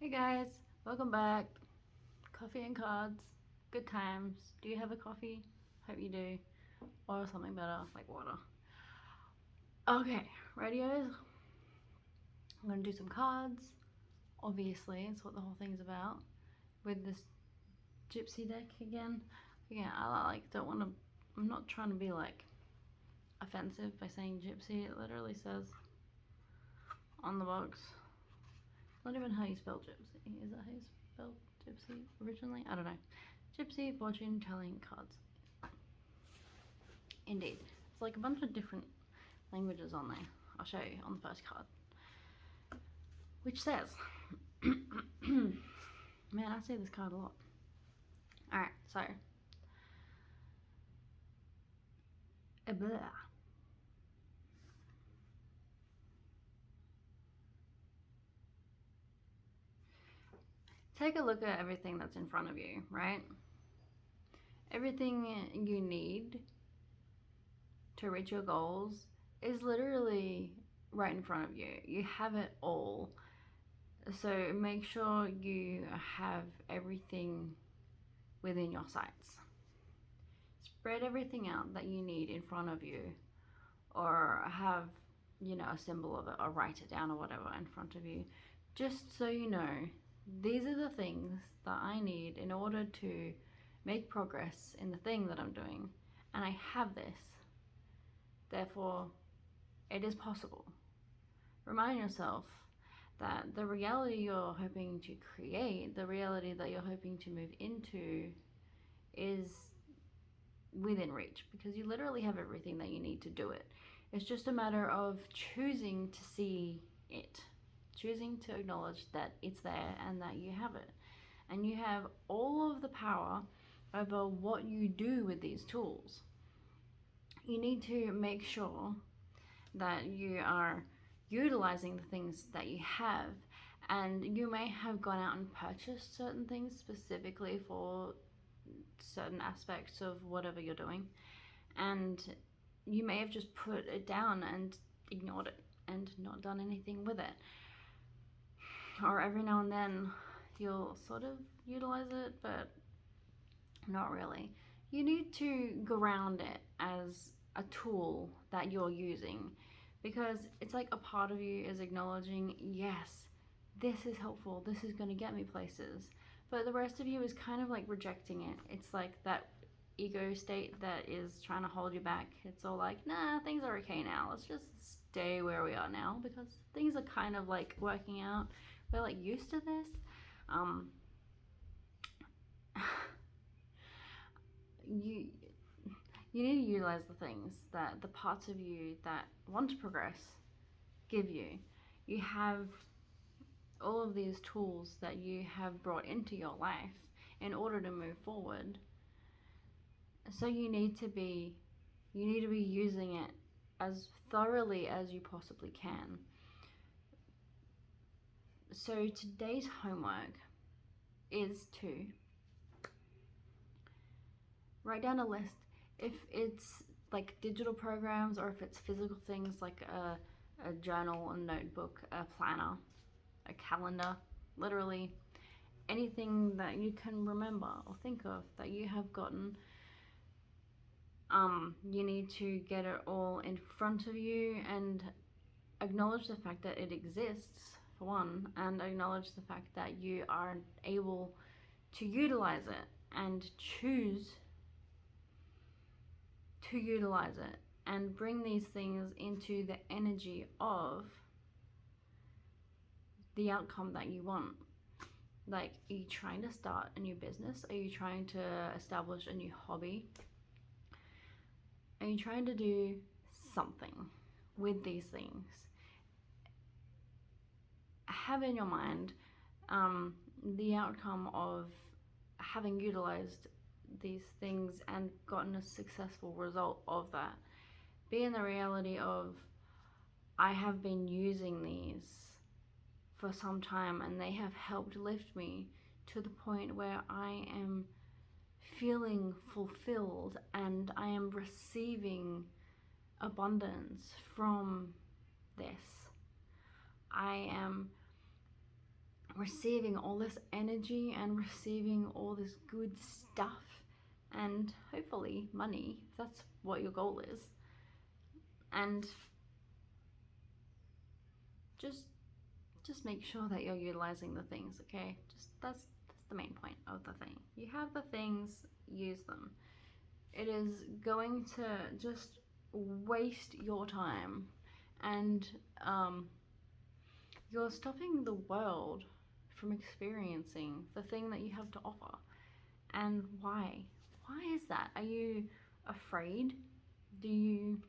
Hey guys, welcome back. Coffee and cards, good times. Do you have a coffee? Hope you do. Or something better, like water. Okay, radios. I'm gonna do some cards. Obviously, it's what the whole thing's about. With this gypsy deck again. Again, I don't want to. I'm not trying to be like offensive by saying gypsy. It literally says on the box. Not even how you spell gypsy. Is that how you spell gypsy originally? I don't know. Gypsy fortune telling cards. Indeed. It's like a bunch of different languages on there. I'll show you on the first card. Which says, man, I see this card a lot. Alright, so. Take a look at everything that's in front of you, right? Everything you need to reach your goals is literally right in front of you. You have it all. So make sure you have everything within your sights. Spread everything out that you need in front of you, or have, a symbol of it, or write it down or whatever in front of you, just so you know these are the things that I need in order to make progress in the thing that I'm doing, and I have this, therefore it is possible. Remind yourself that the reality you're hoping to create, the reality that you're hoping to move into, is within reach, because you literally have everything that you need to do it. It's just a matter of choosing to see it, choosing to acknowledge that it's there and that you have it. And you have all of the power over what you do with these tools. You need to make sure that you are utilizing the things that you have, and you may have gone out and purchased certain things specifically for certain aspects of whatever you're doing, and you may have just put it down and ignored it and not done anything with it. Or every now and then you'll sort of utilize it, but not really. You need to ground it as a tool that you're using, because it's like a part of you is acknowledging, yes, this is helpful, this is going to get me places, but the rest of you is kind of like rejecting it. It's like that ego state that is trying to hold you back. It's all like, nah, things are okay now, let's just stay where we are now because things are kind of like working out, we're like used to this. You need to utilize the things that the parts of you that want to progress give you. You have all of these tools that you have brought into your life in order to move forward. So you need to be using it as thoroughly as you possibly can. So today's homework is to write down a list. If it's like digital programs, or if it's physical things like a journal, a notebook, a planner, a calendar, literally anything that you can remember or think of that you have gotten, you need to get it all in front of you and acknowledge the fact that it exists, for one, and acknowledge the fact that you are able to utilize it and choose to utilize it and bring these things into the energy of the outcome that you want. Like, are you trying to start a new business? Are you trying to establish a new hobby? Are you trying to do something with these things? Have in your mind the outcome of having utilized these things and gotten a successful result of that. Be in the reality of, I have been using these for some time and they have helped lift me to the point where I am feeling fulfilled and I am receiving abundance from this. I am receiving all this energy and receiving all this good stuff and hopefully money, if that's what your goal is. And just make sure that you're utilizing the things, okay? Just that's the main point of the thing. You have the things, use them. It is going to just waste your time, and you're stopping the world from experiencing the thing that you have to offer. And why? Why is that? Are you afraid? Do you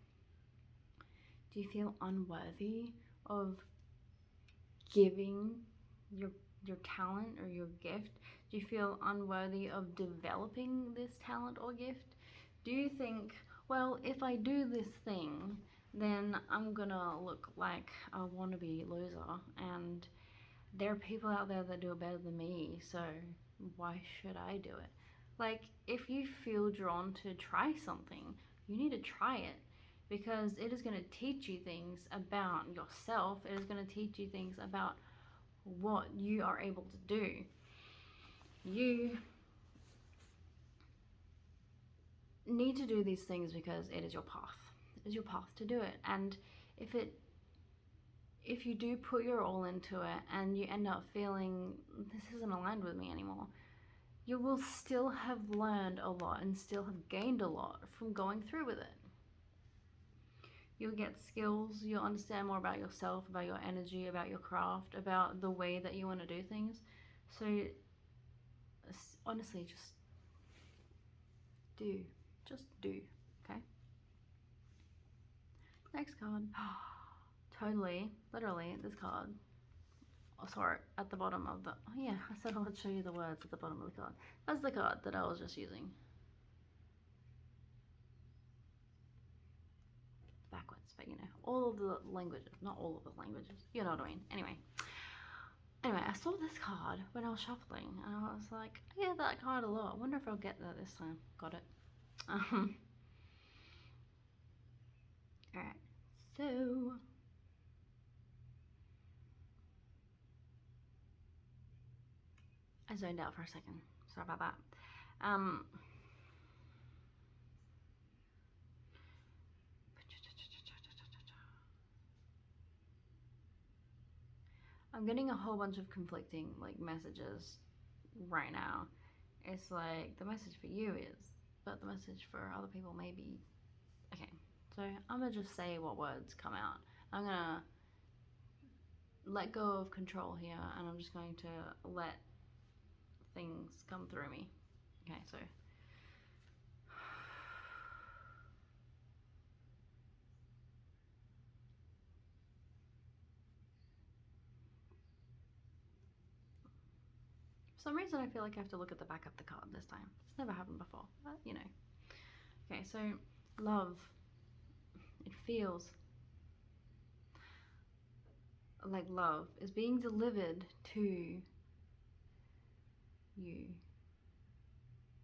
feel unworthy of giving your talent or your gift? Do you feel unworthy of developing this talent or gift? Do you think, well, if I do this thing, then I'm gonna look like a wannabe loser, and there are people out there that do it better than me, so why should I do it? Like, if you feel drawn to try something, you need to try it, because it is going to teach you things about yourself. It is going to teach you things about what you are able to do. You need to do these things because it is your path. It is your path to do it. And if you do put your all into it and you end up feeling this isn't aligned with me anymore, you will still have learned a lot and still have gained a lot from going through with it. You'll get skills, you'll understand more about yourself, about your energy, about your craft, about the way that you want to do things. So honestly, just do, okay? Next card. Totally, literally, this card. Oh, sorry, at the bottom of the, oh yeah, I said I would show you the words at the bottom of the card. That's the card that I was just using. Backwards, but you know, all of the languages, not all of the languages, you know what I mean. Anyway, I saw this card when I was shuffling, and I was like, I get that card a lot. I wonder if I'll get that this time. Got it. Alright, so I zoned out for a second. Sorry about that. I'm getting a whole bunch of conflicting like messages right now. It's like the message for you is, but the message for other people may be. Okay, so I'm gonna just say what words come out. I'm gonna let go of control here, and I'm just going to let things come through me. Okay, so for some reason I feel like I have to look at the back of the card this time. It's never happened before, but you know. Okay, so love. It feels like love is being delivered to you.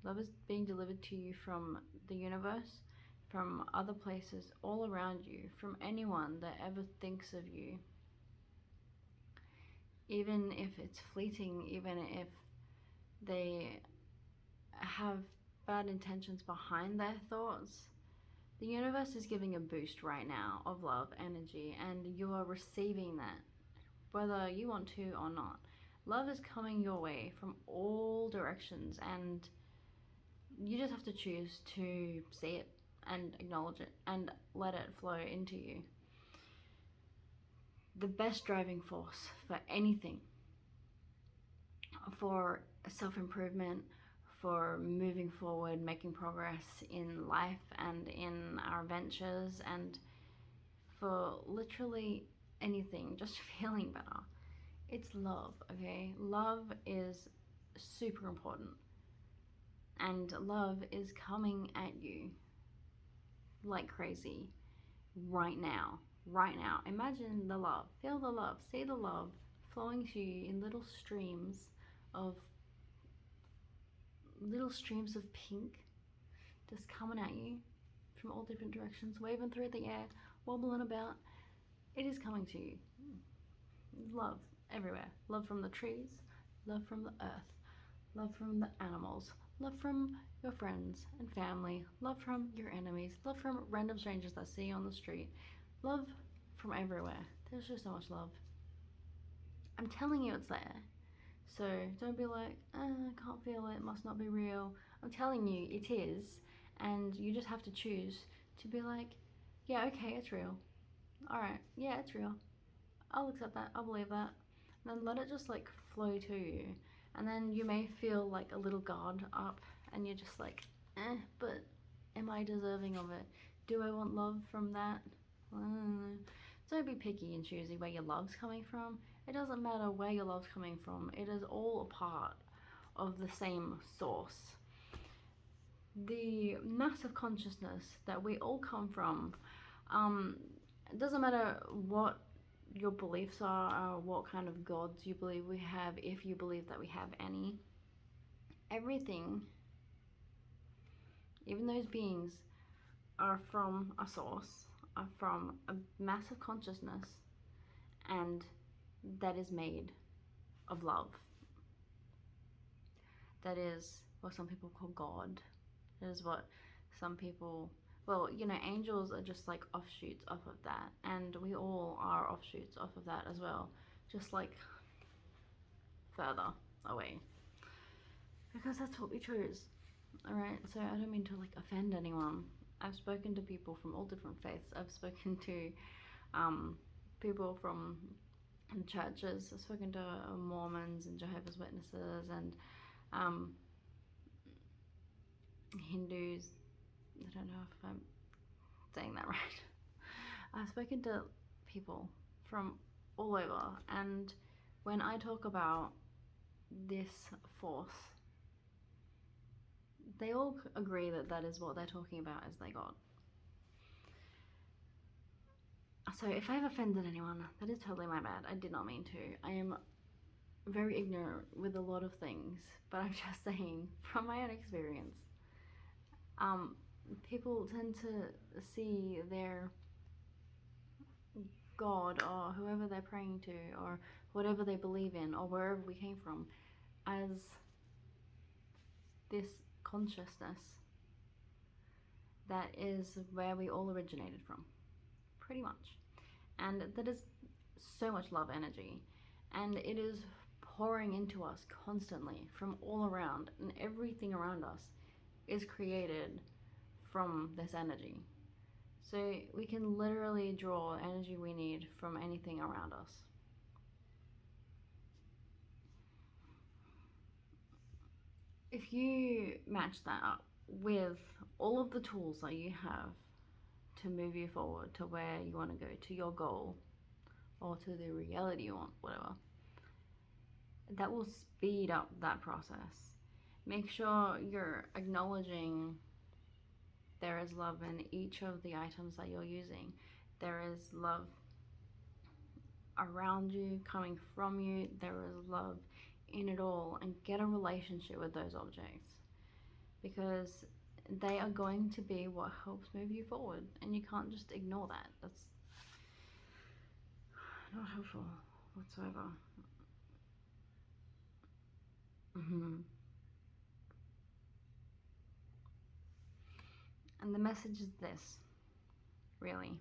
Love is being delivered to you from the universe, from other places all around you, from anyone that ever thinks of you. Even if it's fleeting, even if they have bad intentions behind their thoughts, the universe is giving a boost right now of love energy, and you are receiving that, whether you want to or not. Love is coming your way from all directions, and you just have to choose to see it and acknowledge it and let it flow into you. The best driving force for anything, for self-improvement, for moving forward, making progress in life and in our ventures, and for literally anything, just feeling better. It's love, okay? Love is super important. And love is coming at you like crazy right now. Right now. Imagine the love. Feel the love. See the love flowing to you in little streams of pink just coming at you from all different directions, waving through the air, wobbling about. It is coming to you. Love. everywhere. Love from the trees, love from the earth, love from the animals, love from your friends and family, love from your enemies, love from random strangers that see you on the street, love from everywhere. There's just so much love. I'm telling you it's there. So don't be like, I can't feel it, must not be real. I'm telling you it is, and you just have to choose to be like, yeah, okay, it's real. Alright, yeah, it's real. I'll accept that, I'll believe that. And then let it just like flow to you. And then you may feel like a little guard up, and you're just like, but am I deserving of it? Do I want love from that? Don't be picky and choosy where your love's coming from. It doesn't matter where your love's coming from, it is all a part of the same source. The massive consciousness that we all come from, it doesn't matter what your beliefs are, or what kind of gods you believe we have, if you believe that we have any. Everything, even those beings, are from a source, are from a massive consciousness, and that is made of love. That is what some people call God. That is what some people, well, you know, angels are just like offshoots off of that, and we all are offshoots off of that as well, just like further away, because that's what we chose. All right, so I don't mean to like offend anyone. I've spoken to people from all different faiths. I've spoken to people from churches. I've spoken to Mormons and Jehovah's Witnesses and Hindus. I don't know if I'm saying that right. I've spoken to people from all over, and when I talk about this force, they all agree that that is what they're talking about as their God. So if I've offended anyone, that is totally my bad. I did not mean to. I am very ignorant with a lot of things, but I'm just saying from my own experience, people tend to see their God or whoever they're praying to or whatever they believe in or wherever we came from as this consciousness that is where we all originated from, pretty much. And that is so much love energy, and it is pouring into us constantly from all around, and everything around us is created from this energy. So we can literally draw energy we need from anything around us. If you match that up with all of the tools that you have to move you forward to where you want to go, to your goal, or to the reality you want, whatever, that will speed up that process. Make sure you're acknowledging there is love in each of the items that you're using. There is love around you, coming from you. There is love in it all, and get a relationship with those objects, because they are going to be what helps move you forward, and you can't just ignore that. That's not helpful whatsoever. And the message is this, really.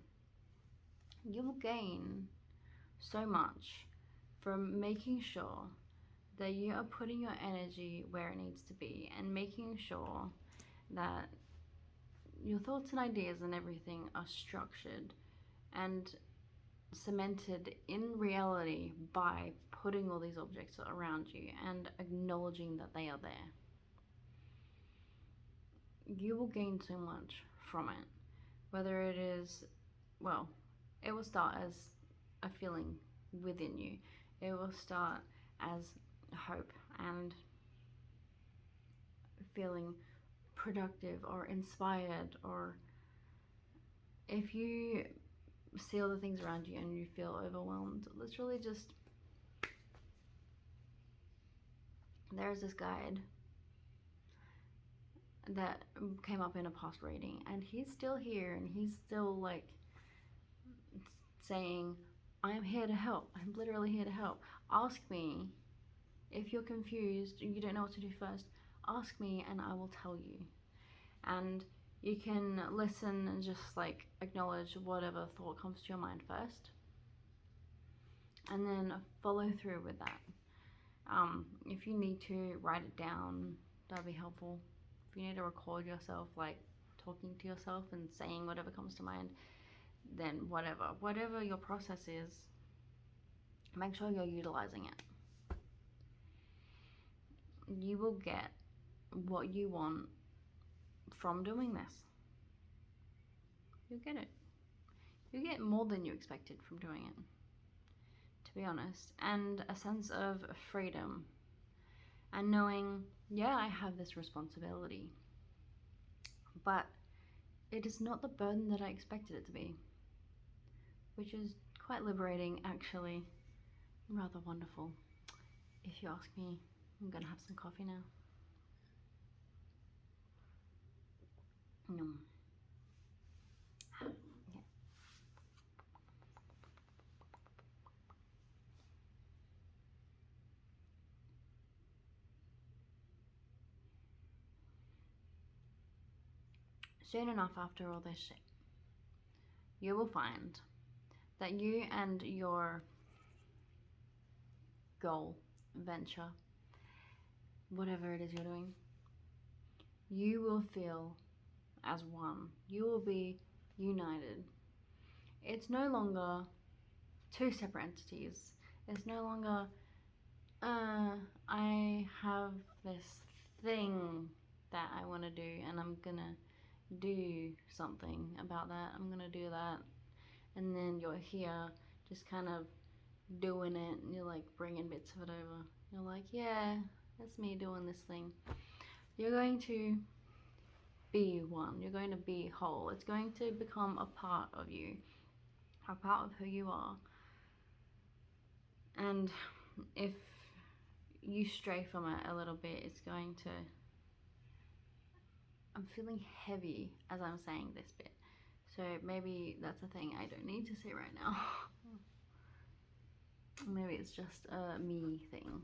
You will gain so much from making sure that you are putting your energy where it needs to be, and making sure that your thoughts and ideas and everything are structured and cemented in reality by putting all these objects around you and acknowledging that they are there. You will gain so much from it. Whether it is, well, it will start as a feeling within you. It will start as hope and feeling productive or inspired, or if you see all the things around you and you feel overwhelmed, literally just, there's this guide that came up in a past reading, and he's still here, and he's still like saying, I am here to help. I'm literally here to help. Ask me if you're confused and you don't know what to do first. Ask me and I will tell you. And you can listen and just like acknowledge whatever thought comes to your mind first, and then follow through with that. If you need to write it down, that'd be helpful. If you need to record yourself, like talking to yourself and saying whatever comes to mind, then whatever your process is, make sure you're utilizing it. You will get what you want from doing this. You'll get it. You get more than you expected from doing it, to be honest, and a sense of freedom and knowing, yeah, I have this responsibility, but it is not the burden that I expected it to be, which is quite liberating, actually, rather wonderful. If you ask me, I'm gonna have some coffee now. Yum. Yeah. Soon enough after all this shit, you will find that you and your goal, venture, whatever it is you're doing, you will feel as one. You will be united. It's no longer two separate entities. It's no longer, I have this thing that I want to do and I'm gonna do something about that. I'm gonna do that. And then you're here just kind of doing it and you're like bringing bits of it over. You're like, yeah, that's me doing this thing. You're going to be one. You're going to be whole. It's going to become a part of you, a part of who you are. And if you stray from it a little bit, it's going to. I'm feeling heavy as I'm saying this bit. So maybe that's a thing I don't need to say right now. Maybe it's just a me thing.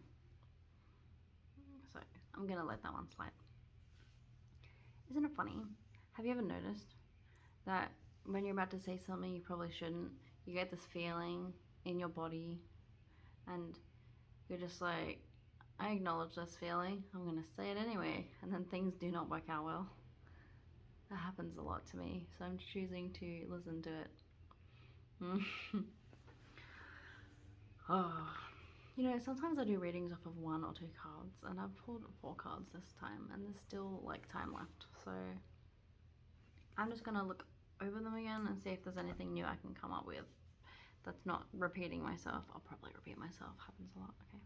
So I'm gonna let that one slide. Isn't it funny? Have you ever noticed that when you're about to say something you probably shouldn't, you get this feeling in your body and you're just like, I acknowledge this feeling, I'm gonna say it anyway, and then things do not work out well. That happens a lot to me, so I'm choosing to listen to it. Oh, you know, sometimes I do readings off of 1 or 2 cards, and I've pulled 4 cards this time, and there's still like time left, so I'm just gonna look over them again and see if there's anything new I can come up with that's not repeating myself. I'll probably repeat myself, happens a lot. Okay,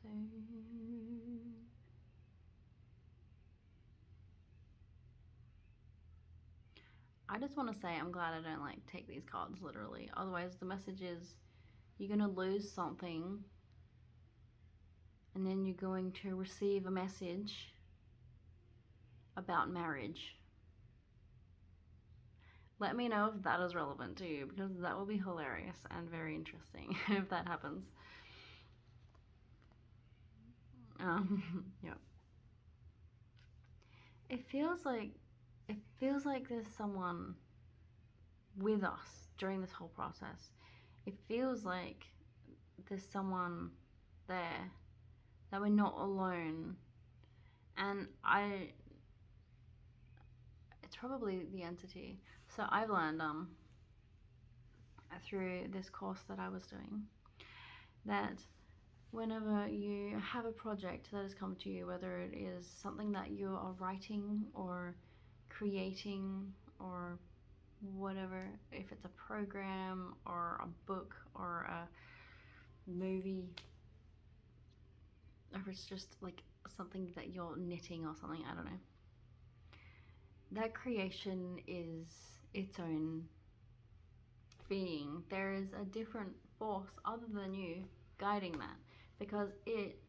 so I just want to say I'm glad I don't like take these cards literally. Otherwise the message is you're gonna lose something and then you're going to receive a message about marriage. Let me know if that is relevant to you, because that will be hilarious and very interesting if that happens. Yep. It feels like there's someone with us during this whole process. It feels like there's someone there, that we're not alone. And it's probably the entity. So I've learned through this course that I was doing that whenever you have a project that has come to you, whether it is something that you are writing or creating or whatever, if it's a program or a book or a movie, or if it's just like something that you're knitting or something, I don't know, that creation is its own being. There is a different force other than you guiding that, because it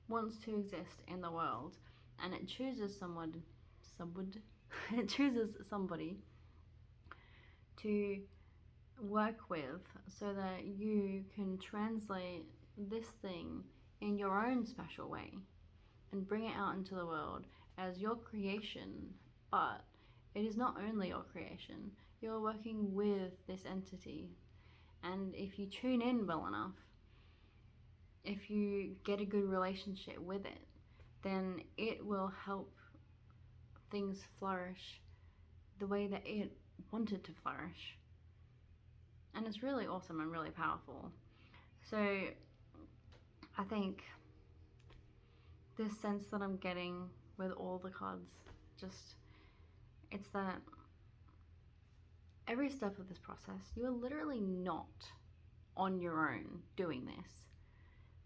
wants to exist in the world and it chooses it chooses somebody to work with so that you can translate this thing in your own special way and bring it out into the world as your creation. But it is not only your creation, you're working with this entity. And if you tune in well enough, if you get a good relationship with it, then it will help things flourish the way that it wanted to flourish. And it's really awesome and really powerful. So I think this sense that I'm getting with all the cards, just, it's that every step of this process, you are literally not on your own doing this,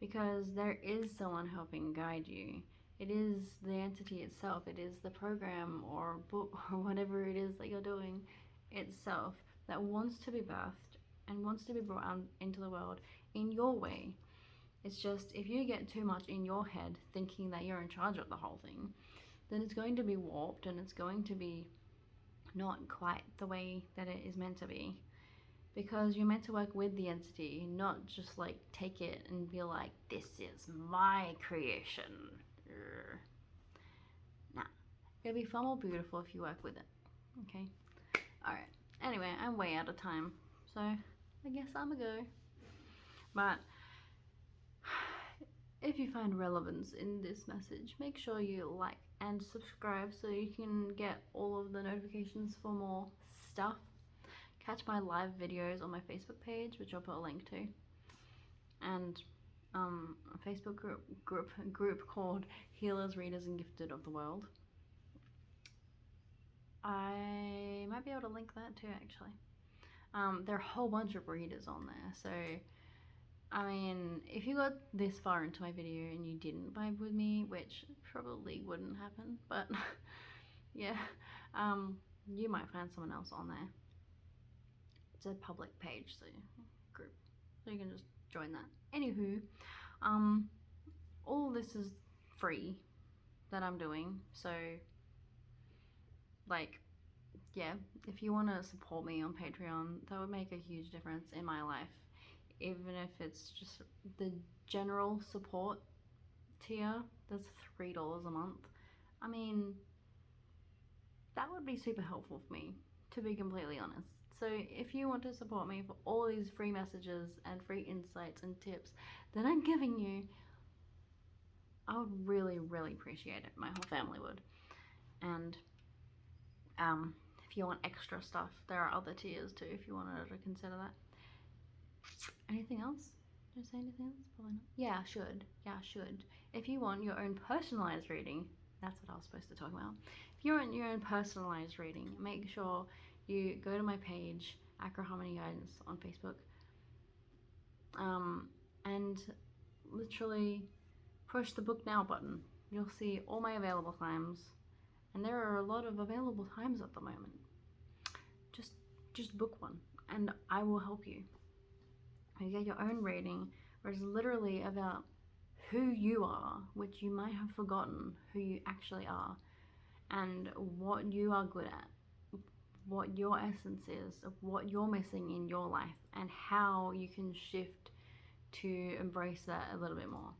because there is someone helping guide you. It is the entity itself, it is the program or book or whatever it is that you're doing itself that wants to be birthed and wants to be brought out into the world in your way. It's just, if you get too much in your head thinking that you're in charge of the whole thing, then it's going to be warped and it's going to be not quite the way that it is meant to be. Because you're meant to work with the entity, not just like take it and be like, this is my creation. Nah, it'll be far more beautiful if you work with it. Okay? Alright. Anyway, I'm way out of time, so I guess I'm a go. But if you find relevance in this message, make sure you like and subscribe so you can get all of the notifications for more stuff. Catch my live videos on my Facebook page, which I'll put a link to, and a Facebook group called Healers, Readers, and Gifted of the World. I might be able to link that too, actually. There are a whole bunch of readers on there, so I mean, if you got this far into my video and you didn't vibe with me, which probably wouldn't happen, but yeah, you might find someone else on there. It's a public page, so group, so you can just join that. Anywho, all this is free that I'm doing, so like, yeah, if you want to support me on Patreon, that would make a huge difference in my life. Even if it's just the general support tier, that's $3 a month. I mean, that would be super helpful for me, to be completely honest. So if you want to support me for all these free messages and free insights and tips that I'm giving you, I would really, really appreciate it. My whole family would. And if you want extra stuff, there are other tiers too, if you wanted to consider that. Anything else? Did I say anything else? Probably not. Yeah, I should. Yeah, I should. If you want your own personalized reading, that's what I was supposed to talk about. If you want your own personalized reading, make sure you go to my page, Acro Harmony Guidance on Facebook, and literally push the book now button. You'll see all my available times, and there are a lot of available times at the moment. Just book one, and I will help you. You get your own reading, where it's literally about who you are, which you might have forgotten who you actually are, and what you are good at, what your essence is, of what you're missing in your life, and how you can shift to embrace that a little bit more.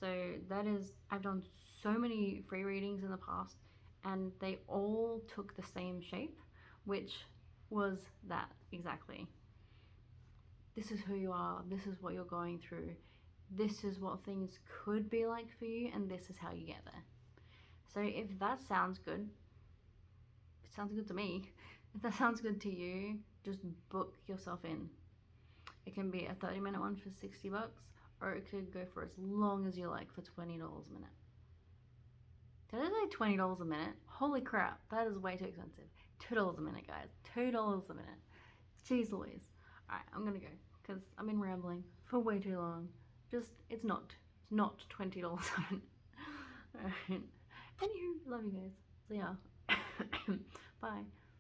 So that is, I've done so many free readings in the past, and they all took the same shape, which was that exactly. This is who you are, this is what you're going through, this is what things could be like for you, and this is how you get there. So if that sounds good, it sounds good to me. If that sounds good to you, just book yourself in. It can be a 30-minute one for $60, or it could go for as long as you like for $20 a minute. Did I say $20 a minute? Holy crap, that is way too expensive. $2 a minute, guys. $2 a minute. Jeez Louise. Alright, I'm gonna go, because I've been rambling for way too long. It's not $20 a minute. Alright. Anywho, love you guys. See ya. Bye.